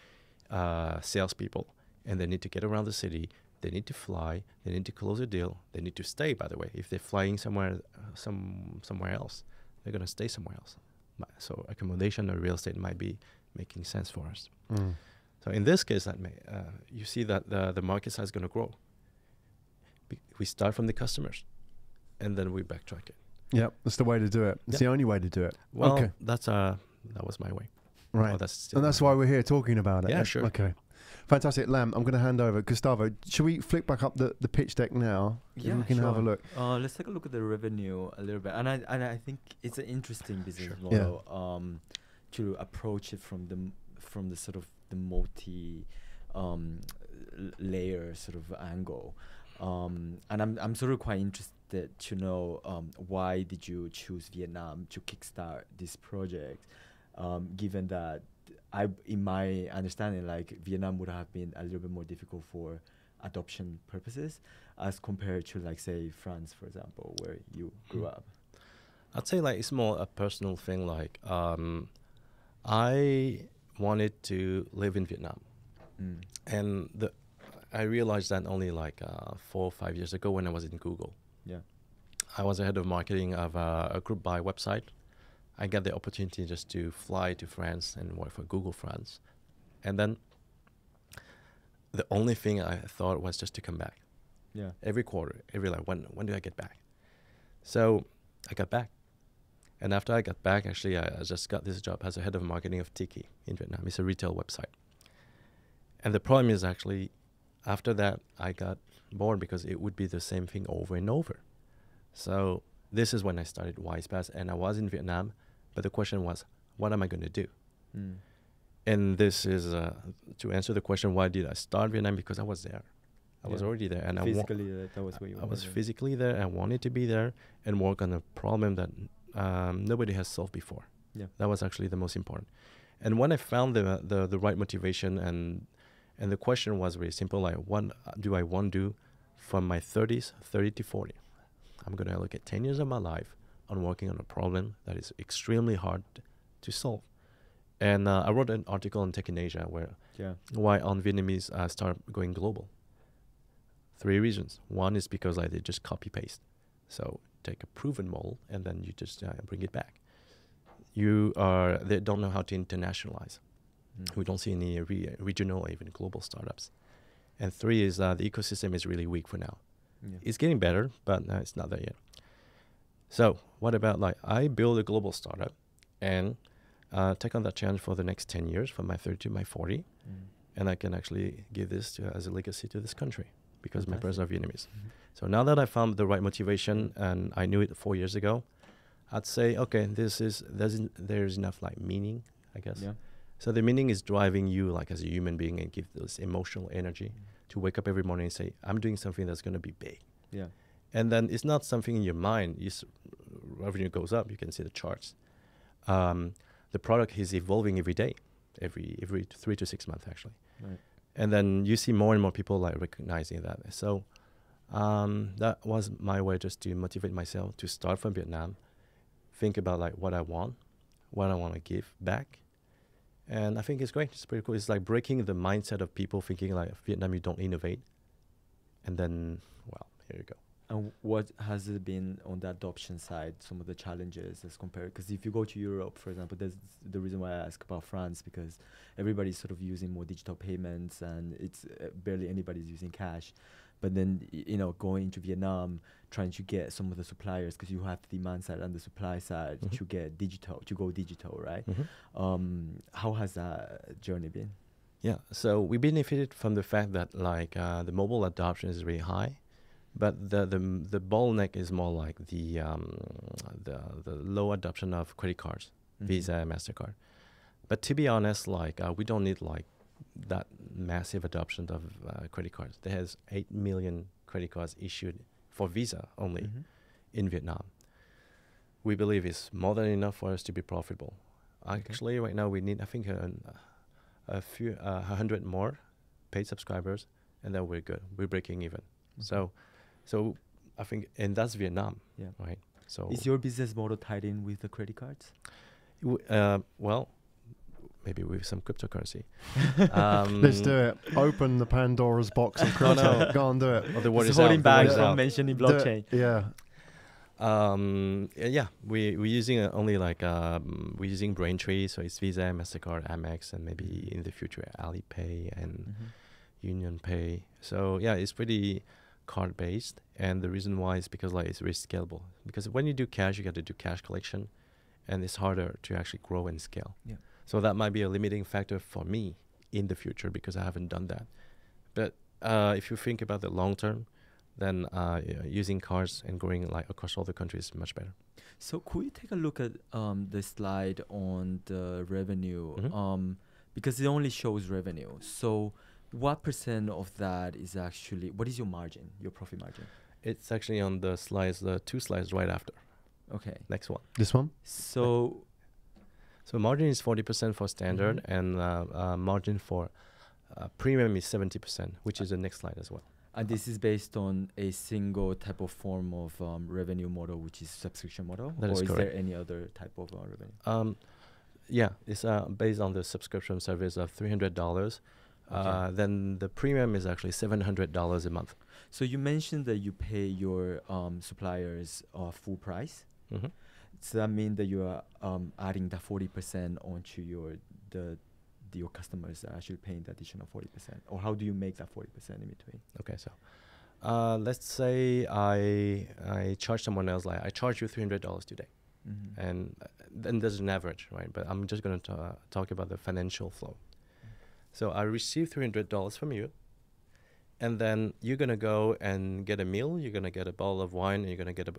Speaker 2: salespeople, and they need to get around the city, they need to fly, they need to close a deal, they need to stay, by the way. If they're flying somewhere else, they're going to stay somewhere else. So accommodation or real estate might be making sense for us. So in this case, you see that the market size is going to grow. We start from the customers, and then we backtrack it.
Speaker 1: Yeah, that's the way to do it. It's the only way to do it.
Speaker 2: Well,
Speaker 1: okay.
Speaker 2: that was my way.
Speaker 1: Right.
Speaker 2: Oh, that's
Speaker 1: why we're here talking about it.
Speaker 2: Yeah, sure.
Speaker 1: Okay. Fantastic. Lam, I'm going to hand over. Gustavo, should we flick back up the pitch deck now?
Speaker 3: Yeah,
Speaker 1: we can have a look.
Speaker 3: Let's take a look at the revenue a little bit. And I think it's an interesting business model to approach it from the sort of the multi layer sort of angle. And I'm sort of quite interested to know why did you choose Vietnam to kickstart this project, given that in my understanding, like Vietnam would have been a little bit more difficult for adoption purposes as compared to, like, say, France, for example, where you grew up.
Speaker 2: I'd say like it's more a personal thing. Like I wanted to live in Vietnam, and I realized that only like 4 or 5 years ago when I was in Google.
Speaker 3: Yeah,
Speaker 2: I was the head of marketing of a group buy website. I got the opportunity just to fly to France and work for Google France. And then the only thing I thought was just to come back.
Speaker 3: Yeah.
Speaker 2: Every quarter, when do I get back? So I got back. And after I got back, actually, I just got this job as a head of marketing of Tiki in Vietnam. It's a retail website. And the problem is actually, after that, I got bored because it would be the same thing over and over. So this is when I started WisePass, and I was in Vietnam. But the question was, what am I going to do? And this is to answer the question, why did I start Vietnam? Because I was there. I was already there. And
Speaker 3: physically, that was where you were.
Speaker 2: I was physically there. I wanted to be there and work on a problem that nobody has solved before.
Speaker 3: Yeah.
Speaker 2: That was actually the most important. And when I found the right motivation, and the question was really simple, like, what do I want to do from my 30s, 30 to 40? I'm going to allocate 10 years of my life on working on a problem that is extremely hard to solve. And I wrote an article on Tech in Asia why on Vietnamese start going global. Three reasons. One is because like they just copy paste. So take a proven mold and then you just bring it back. They don't know how to internationalize. We don't see any regional or even global startups. And three is the ecosystem is really weak for now.
Speaker 3: Yeah.
Speaker 2: It's getting better, but it's not there yet. So what about like I build a global startup and take on that challenge for the next 10 years from my 30 to my 40. And I can actually give this as a legacy to this country because my parents are Vietnamese. So now that I found the right motivation and I knew it 4 years ago, I'd say, okay, there's enough like meaning, I guess.
Speaker 3: Yeah.
Speaker 2: So the meaning is driving you like as a human being and give this emotional energy to wake up every morning and say, I'm doing something that's going to be big.
Speaker 3: Yeah.
Speaker 2: And then it's not something in your mind. Revenue goes up. You can see the charts. The product is evolving every day, every 3 to 6 months actually.
Speaker 3: Right.
Speaker 2: And then you see more and more people like recognizing that. So that was my way just to motivate myself to start from Vietnam, think about like what I want to give back. And I think it's great. It's pretty cool. It's like breaking the mindset of people thinking like Vietnam, you don't innovate. And then, well, here you go.
Speaker 3: And what has it been on the adoption side, some of the challenges as compared? Because if you go to Europe, for example, that's the reason why I ask about France, because everybody's sort of using more digital payments and it's barely anybody's using cash. But then, going to Vietnam, trying to get some of the suppliers, because you have the demand side and the supply side to go digital, right? How has that journey been?
Speaker 2: Yeah, so we benefited from the fact that like the mobile adoption is really high, but the bottleneck is more like the low adoption of credit cards, Visa and MasterCard. But to be honest, like we don't need like that massive adoption of credit cards. There's 8 million credit cards issued for Visa only in Vietnam. We believe it's more than enough for us to be profitable. Actually, right now we need, I think, a few 100 more paid subscribers, and then we're good. We're breaking even. So I think, and that's Vietnam, right? So
Speaker 3: is your business model tied in with the credit cards?
Speaker 2: Well, maybe with some cryptocurrency.
Speaker 1: Let's do it. Open the Pandora's box of crypto.
Speaker 2: No.
Speaker 1: Go on, do it.
Speaker 2: Oh, the word
Speaker 3: It's
Speaker 2: is
Speaker 3: holding
Speaker 2: out.
Speaker 3: back from mentioning blockchain.
Speaker 2: We're using only like we're using Braintree, so it's Visa, MasterCard, Amex, and maybe in the future Alipay and Union Pay. So yeah, it's pretty card based, and the reason why is because like it's very scalable. Because when you do cash, you got to do cash collection, and it's harder to actually grow and scale.
Speaker 3: Yeah.
Speaker 2: So that might be a limiting factor for me in the future because I haven't done that. But if you think about the long term, then using cards and growing like across all the countries is much better.
Speaker 3: So could you take a look at the slide on the revenue? Because it only shows revenue. So what % of that is actually, what is your margin, your profit margin?
Speaker 2: It's actually on the slides, the 2 slides right after.
Speaker 3: Okay.
Speaker 2: Next one.
Speaker 1: This one?
Speaker 2: So margin is 40% for standard, and margin for premium is 70%, which is the next slide as well.
Speaker 3: And this is based on a single type of form of revenue model, which is subscription model?
Speaker 2: That is correct.
Speaker 3: Or is there any other type of revenue?
Speaker 2: Yeah, it's based on the subscription service of $300. Then the premium is actually $700 a month.
Speaker 3: So you mentioned that you pay your suppliers full price. Does that mean that you are adding the 40% onto your customers are actually paying the additional 40%? Or how do you make that 40% in between?
Speaker 2: Okay, so let's say I charge someone else, like I charge you $300 today. And then there's an average, right? But I'm just going to talk about the financial flow. So I receive $300 from you, and then you're going to go and get a meal, you're going to get a bottle of wine, and you're going to get a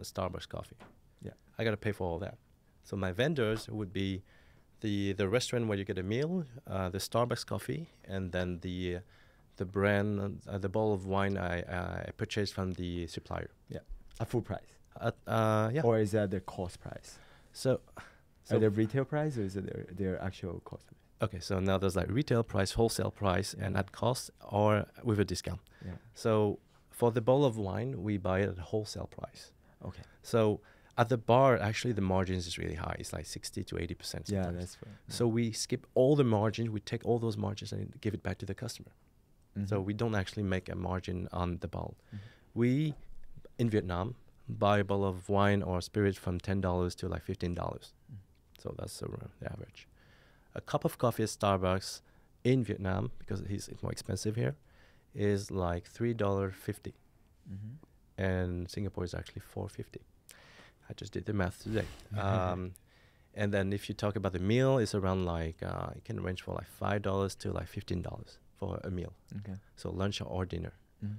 Speaker 2: Starbucks coffee.
Speaker 3: Yeah,
Speaker 2: I got to pay for all that. So my vendors would be the restaurant where you get a meal, the Starbucks coffee, and then the brand, the bottle of wine I purchased from the supplier.
Speaker 3: Yeah, at full price.
Speaker 2: Yeah.
Speaker 3: Or is that their cost price?
Speaker 2: So
Speaker 3: are they retail price, or is it their actual cost?
Speaker 2: Okay, so now there's like retail price, wholesale price, and at cost or with a discount.
Speaker 3: Yeah.
Speaker 2: So for the bottle of wine, we buy it at wholesale price.
Speaker 3: Okay.
Speaker 2: So at the bar, actually the margins is really high. It's like 60 to 80%. Sometimes.
Speaker 3: Yeah, that's right.
Speaker 2: So we skip all the margins. We take all those margins and give it back to the customer. So we don't actually make a margin on the bottle.
Speaker 3: Mhm.
Speaker 2: We, in Vietnam, buy a bottle of wine or spirit from $10 to like $15. So that's the average. A cup of coffee at Starbucks in Vietnam, because it's more expensive here, is like $3.50. And Singapore is actually $4.50. I just did the math today. And then if you talk about the meal, it's around like, it can range from like $5 to like $15 for a meal.
Speaker 3: Okay.
Speaker 2: So lunch or dinner.
Speaker 3: Mhm.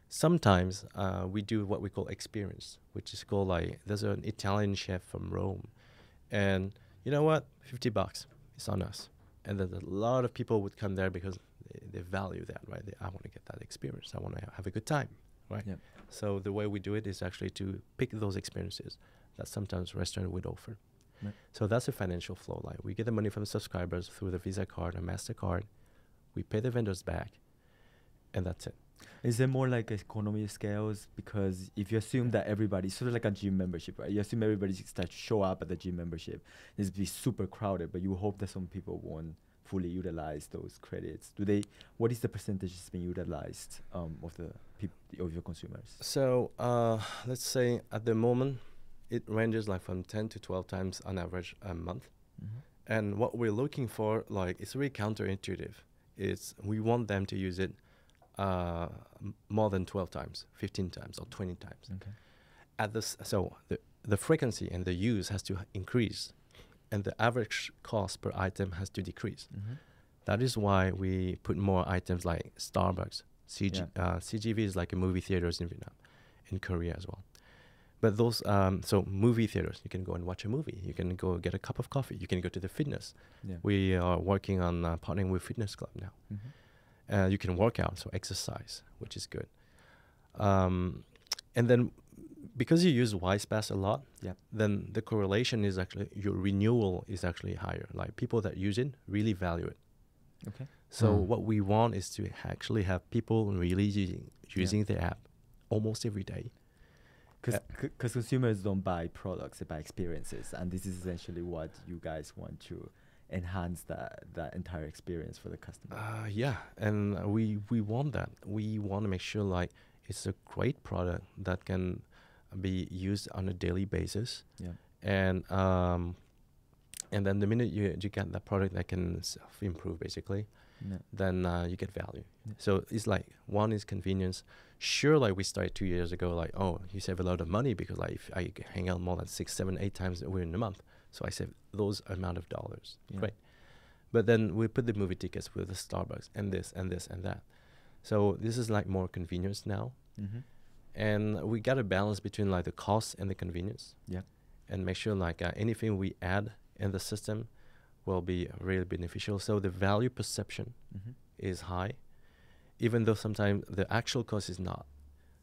Speaker 2: Sometimes we do what we call experience, which is called like, there's an Italian chef from Rome. And you know what? $50, it's on us. And then a lot of people would come there because they value that, right? I want to get that experience. I want to have a good time, right?
Speaker 3: Yep.
Speaker 2: So the way we do it is actually to pick those experiences that sometimes restaurant would offer.
Speaker 3: Right.
Speaker 2: So that's a financial flow. Like we get the money from the subscribers through the Visa card or MasterCard. We pay the vendors back, and that's it.
Speaker 3: Is it more like economy of scales? Because if you assume that everybody, sort of like a gym membership, right? You assume everybody starts to show up at the gym membership. It's be super crowded, but you hope that some people won't fully utilize those credits. What is the percentage that's being utilized of of your consumers?
Speaker 2: So let's say at the moment, it ranges like from 10 to 12 times on average a month. And what we're looking for, like, it's really counterintuitive. It's we want them to use it more than 12 times, 15 times, or 20 times.
Speaker 3: Okay.
Speaker 2: At this, so the frequency and the use has to increase, and the average cost per item has to decrease. That is why we put more items like Starbucks. CGV is like a movie theaters in Vietnam, in Korea as well. But those, so movie theaters, you can go and watch a movie. You can go get a cup of coffee. You can go to the fitness.
Speaker 3: Yeah.
Speaker 2: We are working on partnering with Fitness Club now. You can work out, so exercise, which is good. And then because you use WisePass a lot, then the correlation is actually, your renewal is actually higher. Like people that use it really value it.
Speaker 3: Okay.
Speaker 2: So what we want is to actually have people really using the app almost every day.
Speaker 3: Because consumers don't buy products, they buy experiences. And this is essentially what you guys want to enhance that entire experience for the customer.
Speaker 2: Yeah, and we want that. We want to make sure like it's a great product that can be used on a daily basis.
Speaker 3: Yeah.
Speaker 2: And then the minute you get that product that can self-improve basically, then you get value. So it's like, one is convenience. Sure, like we started 2 years ago, like, oh, you save a lot of money because like if I hang out more than 6, 7, 8 times within a month, so I save those amount of dollars. Great. But then we put the movie tickets with the Starbucks and this and this and that. So this is like more convenience now. And we got a balance between like the cost and the convenience. And make sure like anything we add in the system will be really beneficial. So the value perception is high, even though sometimes the actual cost is not.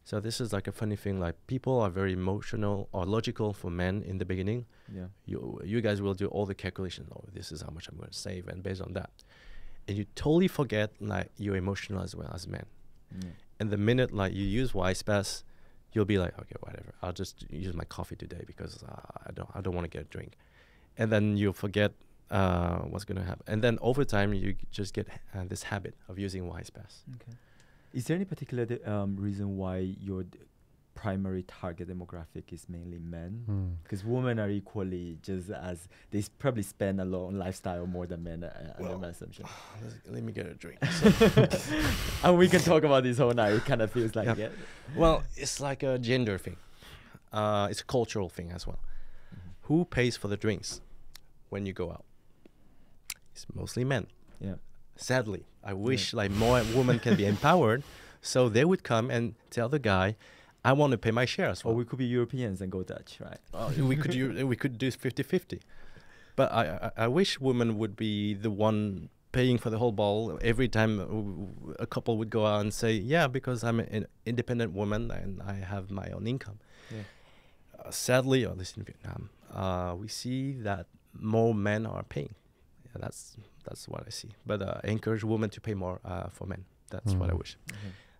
Speaker 2: So this is like a funny thing, like people are very emotional or logical for men in the beginning. You guys will do all the calculations. Oh, this is how much I'm going to save, and based on that. And you totally forget like you're emotional as well as men. And the minute like you use WisePass, you'll be like, okay, whatever. I'll just use my coffee today because I don't want to get a drink. And then you'll forget what's going to happen. And then over time, you just get this habit of using WisePass.
Speaker 3: Okay. Is there any particular reason why your primary target demographic is mainly men? Because women are equally just as, they probably spend a lot on lifestyle more than men, under my assumption.
Speaker 2: Let me get a drink.
Speaker 3: And we can talk about this all night. It kind of feels like it.
Speaker 2: Well, it's like a gender thing. It's a cultural thing as well. Who pays for the drinks when you go out? It's mostly men. Sadly, I wish like more women can be empowered, so they would come and tell the guy, I want to pay my share as well.
Speaker 3: Or we could be Europeans and go Dutch, right?
Speaker 2: we could do 50-50. But I wish women would be the one paying for the whole ball every time a couple would go out and say, yeah, because I'm an independent woman and I have my own income. Sadly, at least in Vietnam, we see that more men are paying. That's what I see. But I encourage women to pay more for men. That's what I wish.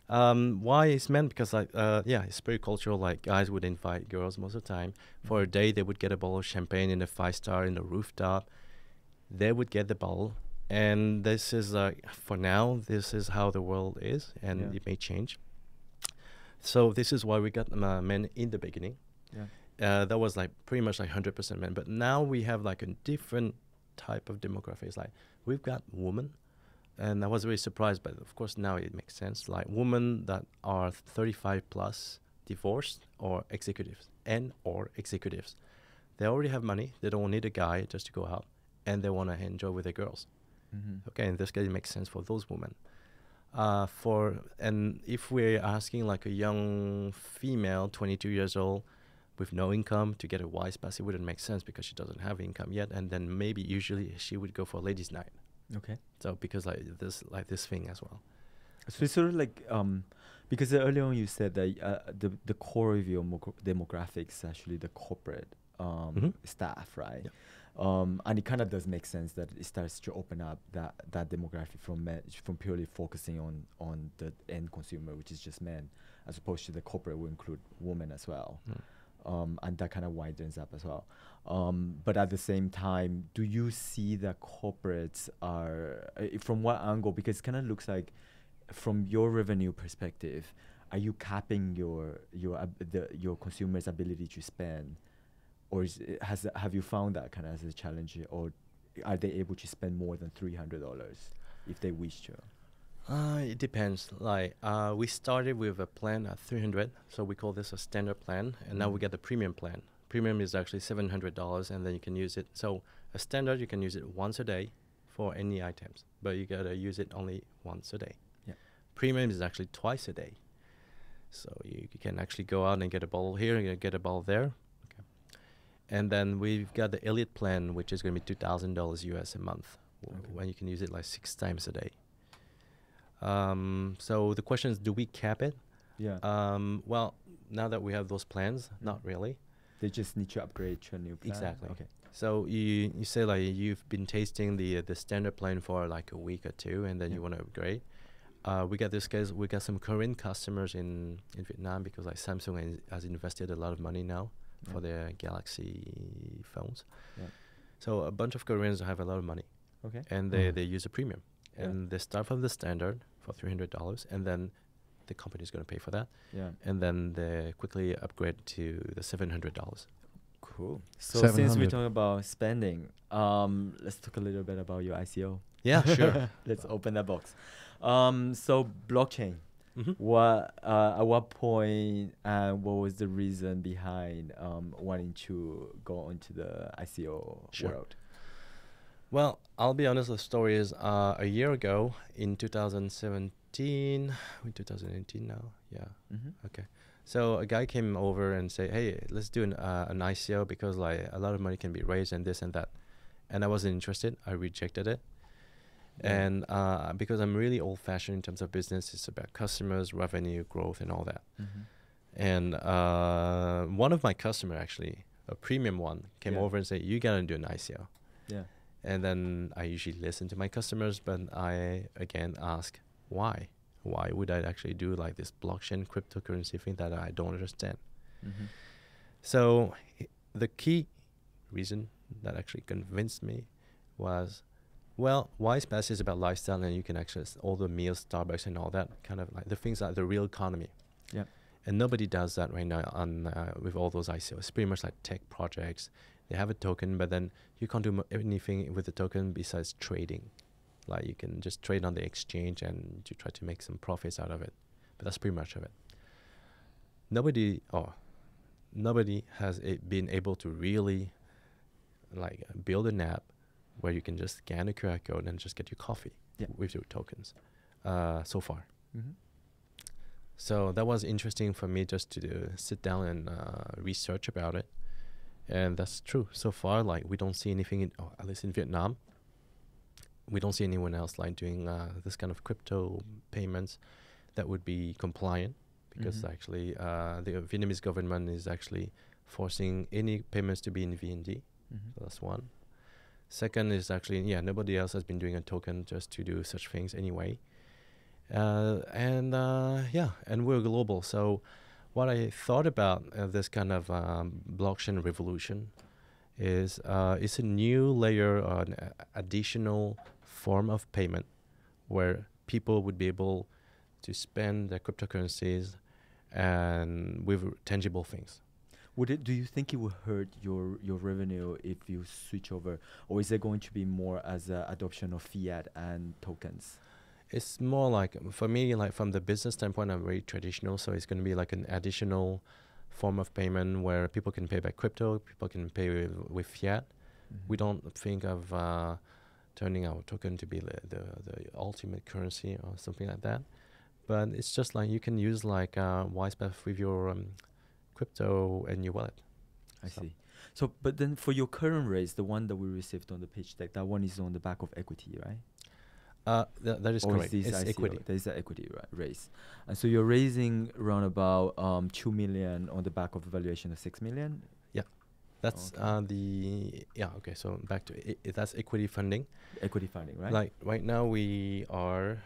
Speaker 2: Why is men? Because like it's very cultural. Like guys would invite girls most of the time for a day. They would get a bottle of champagne in a 5-star in the rooftop. They would get the bottle, And this is for now, this is how the world is, and
Speaker 3: Yeah.
Speaker 2: it may change. So this is why we got men in the beginning.
Speaker 3: Yeah.
Speaker 2: That was like pretty much like 100% men. But now we have like a different type of demographics. Like we've got women, and I was very surprised, but of course now it makes sense. Like women that are 35 plus, divorced, or executives, or executives. They already have money. They don't need a guy just to go out, and they want to enjoy with their girls.
Speaker 3: Mm-hmm.
Speaker 2: Okay, in this case, it makes sense for those women. And if we're asking like a young female, 22 years old, with no income to get a WisePass, it wouldn't make sense because she doesn't have income yet. And then maybe usually she would go for a ladies' night.
Speaker 3: Okay.
Speaker 2: So because like this thing as well.
Speaker 3: So it's sort of like because earlier on you said that the core of your demographics is actually the corporate staff, right?
Speaker 2: Yeah.
Speaker 3: And it kind of does make sense that it starts to open up that demographic from purely focusing on the end consumer, which is just men, as opposed to the corporate will include women as well. And that kind of widens up as well. But at the same time, do you see that corporates are, from what angle, because it kind of looks like from your revenue perspective, are you capping your consumers' ability to spend? Or have you found that kind of as a challenge, or are they able to spend more than $300 if they wish to?
Speaker 2: It depends. Like we started with a plan at 300, so we call this a standard plan, and now we get the premium plan. Premium is actually $700, and then you can use it. So a standard, you can use it once a day for any items, but you gotta use it only once a day.
Speaker 3: Yeah.
Speaker 2: Premium is actually twice a day, so you can actually go out and get a bottle here and get a bottle there. And then we've got the elite plan, which is going to be $2,000 US a month, when you can use it like 6 times a day. So the question is, do we cap it?
Speaker 3: Yeah.
Speaker 2: Well, now that we have those plans, not really.
Speaker 3: They just need to upgrade to a new plan.
Speaker 2: Exactly.
Speaker 3: Okay.
Speaker 2: So you say like you've been tasting the standard plan for like a week or two, and then you want to upgrade. We got this case. We got some Korean customers in Vietnam because like Samsung has invested a lot of money now for their Galaxy phones. Yeah. So a bunch of Koreans have a lot of money.
Speaker 3: Okay.
Speaker 2: And they use a premium. And they start from the standard for $300, and then the company is going to pay for that.
Speaker 3: Yeah.
Speaker 2: And then they quickly upgrade to the $700.
Speaker 3: Cool. So since we're
Speaker 1: 700.
Speaker 3: talking about spending, let's talk a little bit about your ICO.
Speaker 2: Yeah, sure.
Speaker 3: Let's open that box. So blockchain.
Speaker 2: Mm-hmm.
Speaker 3: At what point and what was the reason behind wanting to go into the ICO world?
Speaker 2: Well, I'll be honest, the story is a year ago in 2017, 2018 now, yeah. Okay. So a guy came over and said, hey, let's do an ICO because like a lot of money can be raised and this and that. And I wasn't interested. I rejected it. And because I'm really old-fashioned in terms of business, it's about customers, revenue, growth, and all that. And one of my customers, actually, a premium one, came over and said, you got to do an ICO.
Speaker 3: Yeah.
Speaker 2: And then I usually listen to my customers, but I, again, ask, why? Why would I actually do like this blockchain cryptocurrency thing that I don't understand? So the key reason that actually convinced me was, well, WisePass is about lifestyle, and you can access all the meals, Starbucks, and all that kind of like the things like the real economy.
Speaker 3: Yeah.
Speaker 2: And nobody does that right now on with all those ICOs. It's pretty much like tech projects. They have a token, but then you can't do anything with the token besides trading. Like you can just trade on the exchange and you try to make some profits out of it. But that's pretty much of it. Nobody has been able to really like build an app where you can just scan a QR code and just get your coffee with your tokens so far. So that was interesting for me just to sit down and research about it. And that's true. So far, like we don't see anything, at least in Vietnam, we don't see anyone else like doing this kind of crypto payments that would be compliant, because actually the Vietnamese government is actually forcing any payments to be in VND. So that's one. Second is actually, nobody else has been doing a token just to do such things anyway. And we're global. So what I thought about this kind of blockchain revolution is it's a new layer, an additional form of payment where people would be able to spend their cryptocurrencies and with tangible things.
Speaker 3: Do you think it will hurt your revenue if you switch over, or is it going to be more as an adoption of fiat and tokens?
Speaker 2: It's more like, for me, like from the business standpoint, I'm very traditional, so it's going to be like an additional form of payment where people can pay by crypto, people can pay with fiat. We don't think of turning our token to be the ultimate currency or something like that. But it's just like you can use like WisePass with your crypto and your wallet.
Speaker 3: I see. So, but then for your current raise, the one that we received on the PitchDeck, that one is on the back of equity, right?
Speaker 2: That is correct. It's equity.
Speaker 3: That is the equity raise. And so you're raising around about 2 million on the back of a valuation of 6 million?
Speaker 2: Yeah. That's okay. So back to that's equity funding.
Speaker 3: Equity funding, right?
Speaker 2: Like right now we are,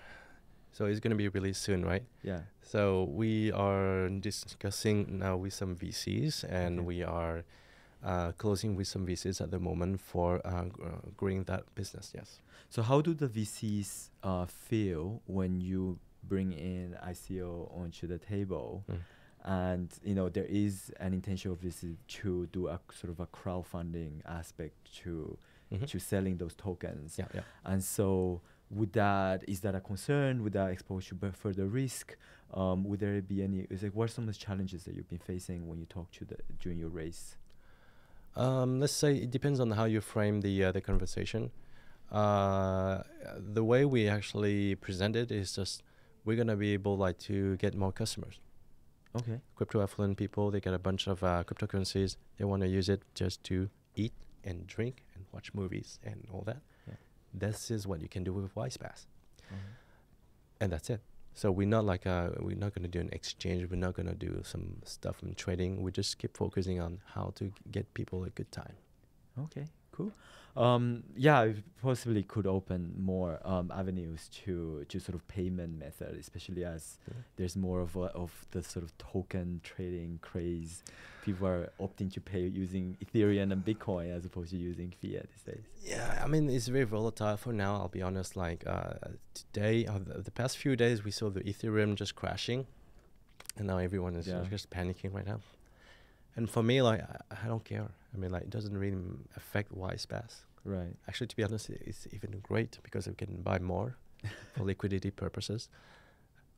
Speaker 2: so it's going to be released soon, right?
Speaker 3: Yeah.
Speaker 2: So we are discussing now with some VCs, and we are closing with some VCs at the moment for growing that business. Yes.
Speaker 3: So how do the VCs feel when you bring in ICO onto the table? And there is an intention obviously to do a sort of a crowdfunding aspect to selling those tokens.
Speaker 2: Yeah, yeah.
Speaker 3: And so is that a concern? Would that expose you to further risk? Would there be any? What are some of the challenges that you've been facing when you talk during your race?
Speaker 2: Let's say it depends on how you frame the conversation. The way we actually present it is just we're gonna be able to get more customers.
Speaker 3: Okay.
Speaker 2: Crypto affluent people, they get a bunch of cryptocurrencies. They want to use it just to eat and drink and watch movies and all that. Yeah. This is what you can do with WisePass, and that's it. So we're not we're not going to do an exchange. We're not going to do some stuff in trading. We just keep focusing on how to get people a good time.
Speaker 3: Okay, cool. It possibly could open more avenues to sort of payment method, especially as there's more of the sort of token trading craze. People are opting to pay using Ethereum and Bitcoin as opposed to using fiat these days.
Speaker 2: Yeah, I mean, it's very volatile for now. I'll be honest, today, the past few days, we saw the Ethereum just crashing, and now everyone is just panicking right now. And for me, I don't care. I mean, it doesn't really affect WisePass.
Speaker 3: Right.
Speaker 2: Actually, to be honest, it's even great because we can buy more for liquidity purposes.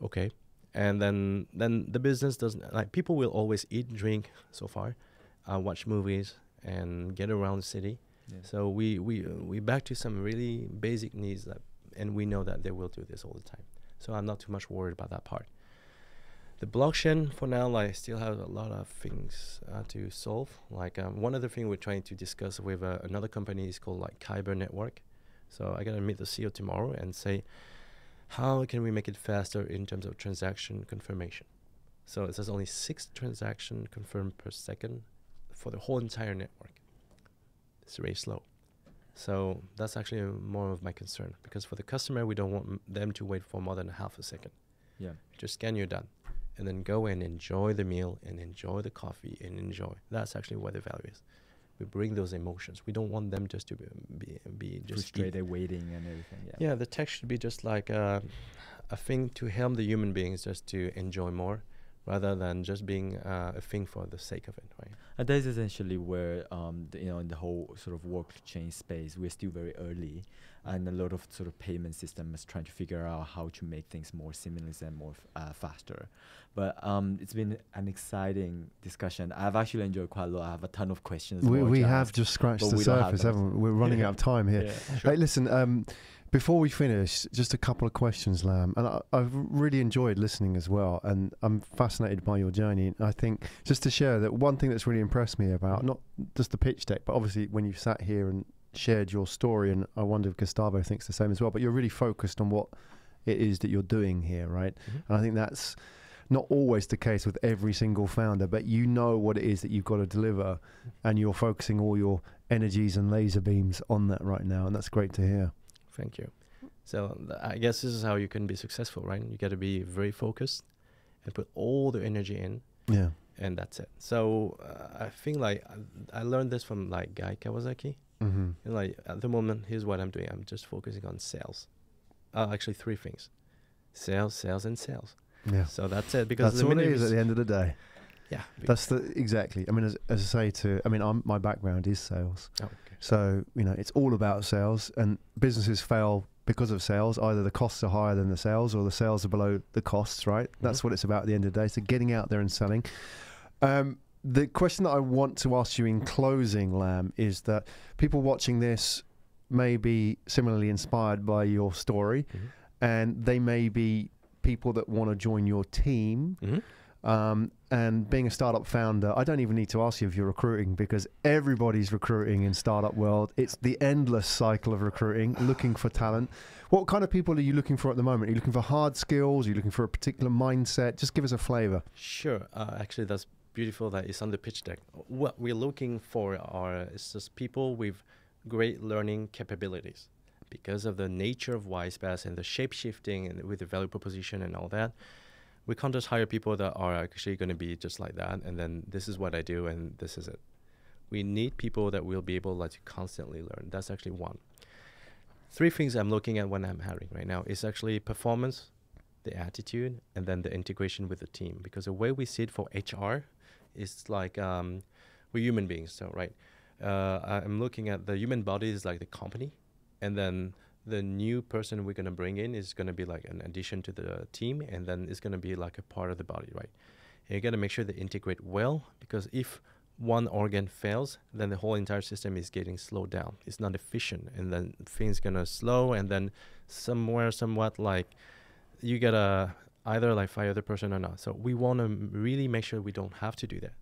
Speaker 2: Okay. And then the business doesn't, people will always eat, drink so far, watch movies and get around the city. Yeah. So we back to some really basic needs and we know that they will do this all the time. So I'm not too much worried about that part. The blockchain for now, still has a lot of things to solve. One other thing we're trying to discuss with another company is called Kyber Network. So I gotta meet the CEO tomorrow and say, how can we make it faster in terms of transaction confirmation? So there's only 6 transactions confirmed per second for the whole entire network. It's very slow. So that's actually more of my concern, because for the customer, we don't want them to wait for more than half a second.
Speaker 3: Yeah.
Speaker 2: Just scan, you're done. And then go and enjoy the meal and enjoy the coffee and enjoy. That's actually what the value is. We bring those emotions. We don't want them just to be just
Speaker 3: frustrated, waiting and everything.
Speaker 2: Yeah, the tech should be just like a thing to help the human beings just to enjoy more, rather than just being a thing for the sake of it, right?
Speaker 3: And that is essentially where, in the whole sort of blockchain space, we're still very early, and a lot of sort of payment systems trying to figure out how to make things more seamless and more faster. But it's been an exciting discussion. I've actually enjoyed quite a lot. I have a ton of questions.
Speaker 1: We have just scratched the surface, haven't we? We're running out of time here.
Speaker 3: Yeah, sure.
Speaker 1: Hey, listen, before we finish, just a couple of questions, Lam. And I've really enjoyed listening as well. And I'm fascinated by your journey. And I think just to share that one thing that's really impressed me about, not just the pitch deck, but obviously when you sat here and shared your story, and I wonder if Gustavo thinks the same as well, but you're really focused on what it is that you're doing here, right? And I think that's not always the case with every single founder, but you know what it is that you've got to deliver, and you're focusing all your energies and laser beams on that right now, and that's great to hear.
Speaker 2: Thank you. So I guess this is how you can be successful, right? You got to be very focused and put all the energy in.
Speaker 1: Yeah.
Speaker 2: and that's it. So I think like I learned this from like Guy Kawasaki. And like at the moment, here's what I'm doing. I'm just focusing on sales. Actually, 3 things: sales, sales, and sales.
Speaker 1: Yeah.
Speaker 2: So that's it. Because
Speaker 1: that's what it is at the end of the day.
Speaker 2: Yeah.
Speaker 1: That's exactly. I mean, as I say my background is sales.
Speaker 2: Oh, okay.
Speaker 1: So, it's all about sales, and businesses fail because of sales. Either the costs are higher than the sales, or the sales are below the costs, right? That's what it's about at the end of the day. So getting out there and selling. The question that I want to ask you in closing, Lam, is that people watching this may be similarly inspired by your story, and they may be people that want to join your team. And being a startup founder, I don't even need to ask you if you're recruiting, because everybody's recruiting in startup world. It's the endless cycle of recruiting, looking for talent. What kind of people are you looking for at the moment? Are you looking for hard skills? Are you looking for a particular mindset? Just give us a flavor.
Speaker 2: Sure. Actually, that's beautiful that it's on the pitch deck. What we're looking for is just people with great learning capabilities. Because of the nature of WisePass and the shape shifting and with the value proposition and all that, we can't just hire people that are actually going to be just like that, and then this is what I do and this is it. We need people that will be able to constantly learn. That's actually 1. 3 things I'm looking at when I'm hiring right now is actually performance, the attitude, and then the integration with the team. Because the way we see it for HR is like we're human beings, so right. I'm looking at the human body is like the company, and then the new person we're going to bring in is going to be like an addition to the team, and then it's going to be like a part of the body, right? And you got to make sure they integrate well, because if one organ fails, then the whole entire system is getting slowed down. It's not efficient, and then things going to slow, and then somewhat like you got to either like fire the person or not. So we want to really make sure we don't have to do that.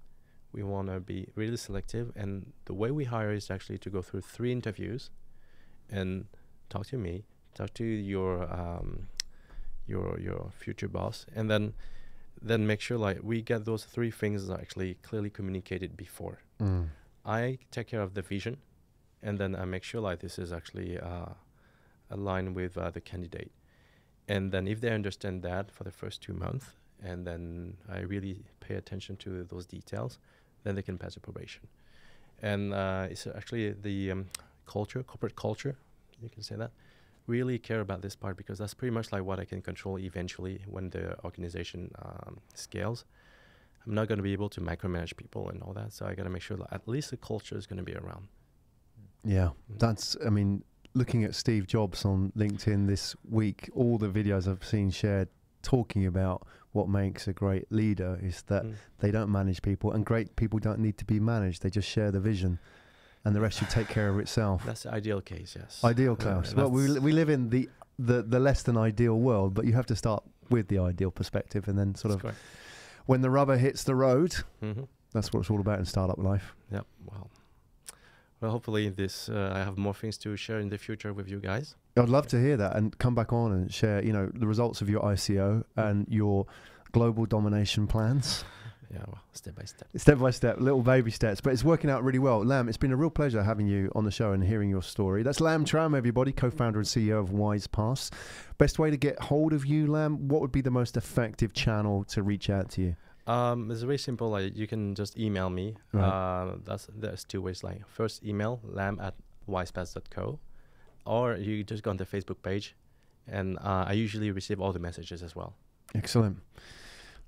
Speaker 2: We want to be really selective, and the way we hire is actually to go through 3 interviews and talk to me, talk to your future boss, and then make sure like we get those 3 things actually clearly communicated before. I take care of the vision, and then I make sure like this is actually aligned with the candidate. And then if they understand that for the first 2 months, and then I really pay attention to those details, then they can pass the probation. And it's actually the corporate culture, you can say that, really care about this part, because that's pretty much like what I can control eventually when the organization scales. I'm not going to be able to micromanage people and all that, so I got to make sure that at least the culture is going to be around.
Speaker 1: Yeah, that's, I mean, looking at Steve Jobs on LinkedIn this week, all the videos I've seen shared talking about what makes a great leader is that they don't manage people, and great people don't need to be managed. They just share the vision, and the rest should take care of itself.
Speaker 2: That's the ideal case, yes.
Speaker 1: Ideal case. Well, we live in the less than ideal world, but you have to start with the ideal perspective, and then sort of
Speaker 2: correct.
Speaker 1: When the rubber hits the road, that's what it's all about in startup life.
Speaker 2: Yep. Well, hopefully I have more things to share in the future with you guys.
Speaker 1: I'd love to hear that, and come back on and share, the results of your ICO and your global domination plans.
Speaker 2: Yeah, well, step by step.
Speaker 1: Step by step, little baby steps, but it's working out really well. Lam, it's been a real pleasure having you on the show and hearing your story. That's Lam Tran, everybody, co-founder and CEO of WisePass. Best way to get hold of you, Lam? What would be the most effective channel to reach out to you?
Speaker 2: It's very simple. Like, you can just email me.
Speaker 1: Right.
Speaker 2: There's 2 ways. Like, first email lam@wisepass.co, or you just go on the Facebook page, and I usually receive all the messages as well.
Speaker 1: Excellent.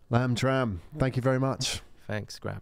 Speaker 1: Lam Tran, thank you very much.
Speaker 2: Thanks, Graham.